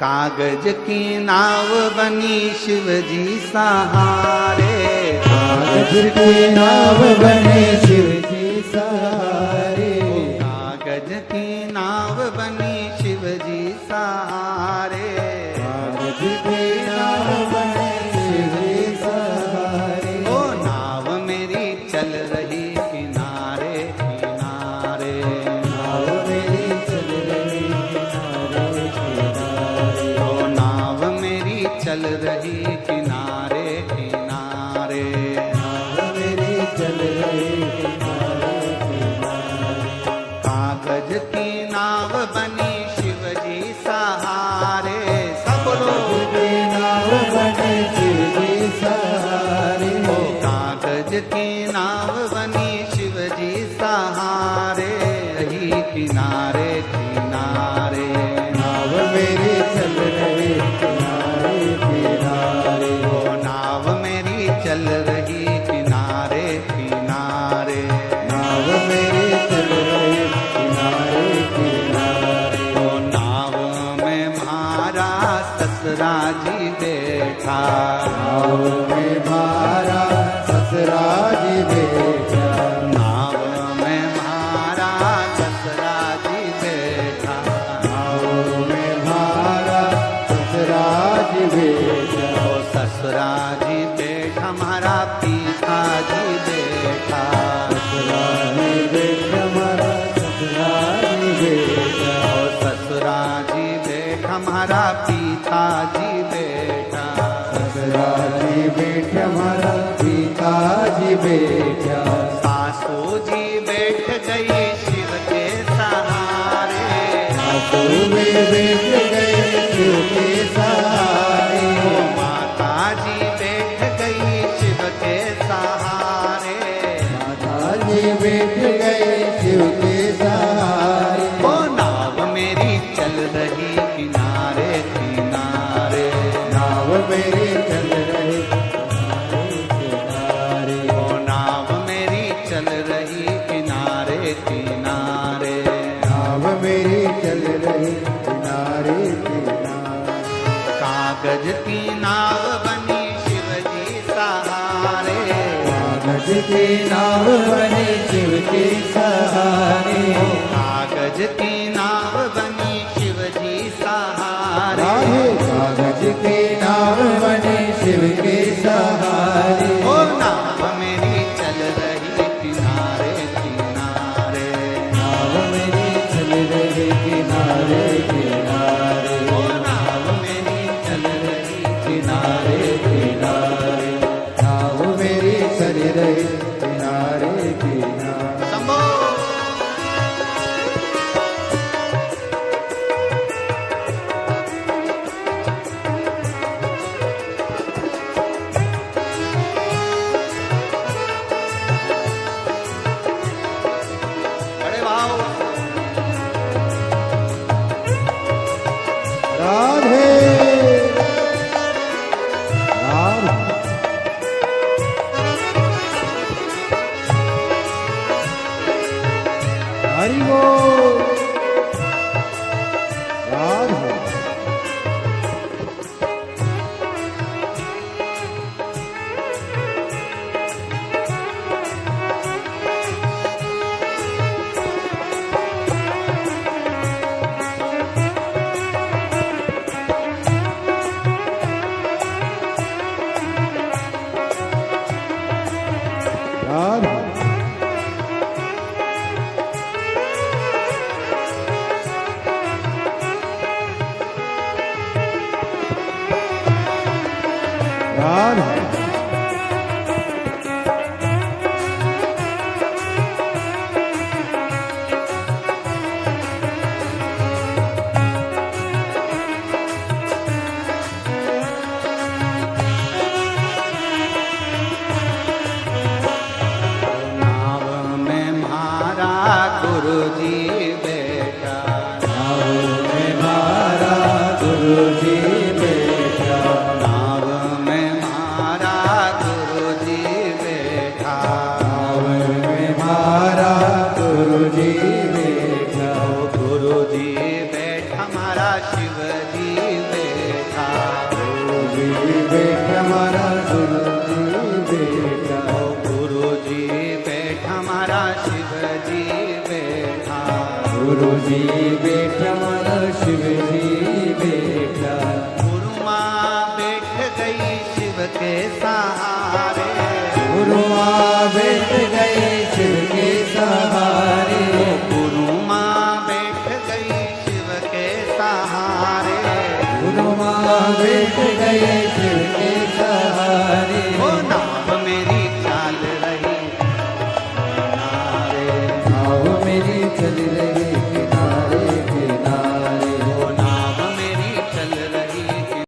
कागज की नाव बनी शिव जी सहारे, कागज की नाव बने शिव जी सहारे, कागज की नाव बनी शिव जी सहारे, कागज की नाव बने शिव जी सहारे। ओ नाव मेरी चल रही किनारे किनारे, नाव मेरी चल रही किनारे किनारे, ओ नाव मेरी चल रही किनारे किनारे, नाव मेरी चल रही किनारे किनारे। कागज की नाव बनी शिव जी सहारे, सब लोग की नाव बने शिव जी सहारे, ओ कागज की नाव बनी शिव जी सहारे, रही किनारे किनारे, नाव मेरी चल रही किनारे किनारे, ओ नाव मेरी चल रही किनारे किनारे, नाव मेरी चल रही किनारे किनारे। ओ नाव में म्हारा ससुरा जी बैठा, नाव में मारा ससुरा जी बैठा, नाव में म्हारा ससुरा जी बैठा, नाव में मारा ससुरा जी बैठा, ओ ससुरा जी बैठा हमारा पिता जी बैठा, ससुरा जी बैठा मारा ससुरा जी बैठा, ओ ससुरा जी बैठा हमारा पिता जी बैठा, ससुरा जी बैठा मारा पिताजी बैठा, सासू जी बैठ गई शिव के सहारे, सासू में बैठ गए शिव के सहारे, ओ माता जी बैठ गई शिव के सहारे, माताजी बैठ गए शिव के सहारे, ओ नाव मेरी चल रही किनारे किनारे, नाव मेरी चल रही किनारे, ओ नाव मेरी चल रही किनारे किनारे, नाव मेरी चल रही किनारे किनारे, कागज की नाव बनी शिव जी सहारे, कागज की नाव बने शिव के सहारे, कागज की नाव बनी शिव जी सहारे, राधे कागज की नाव बने शिव के सहारे, ओ नाव मेरी चल रही किनारे किनारे, नाव मेरी चल रही किनारे किनारे, ओ नाव मेरी चल रही किनारे किनारे, नाव मेरी चल रही किनारे किनारे। शंभो बड़े भाव राधे राधे हरि बोल राधे राधे राधे नाव में म्हारा गुरु जी बैठा, नाव में मारा गुरु जी बैठा, नाव में म्हारा गुरु जी बैठा, नाव में मारा गुरु जी बैठा, गुरु जी बैठा हमारा शिव जी जी बैठा हमारा गुरु जी बैठा गुरु जी बैठा हमारा शिव जी बैठा गुरु जी बैठा हमारा शिव जी बैठा गुरु माँ बैठ गई शिव के सहारे गुरु माँ बैठ गए शिव के सहारे गुरु माँ बैठ गई शिव के सहारे गुरु माँ बैठ गए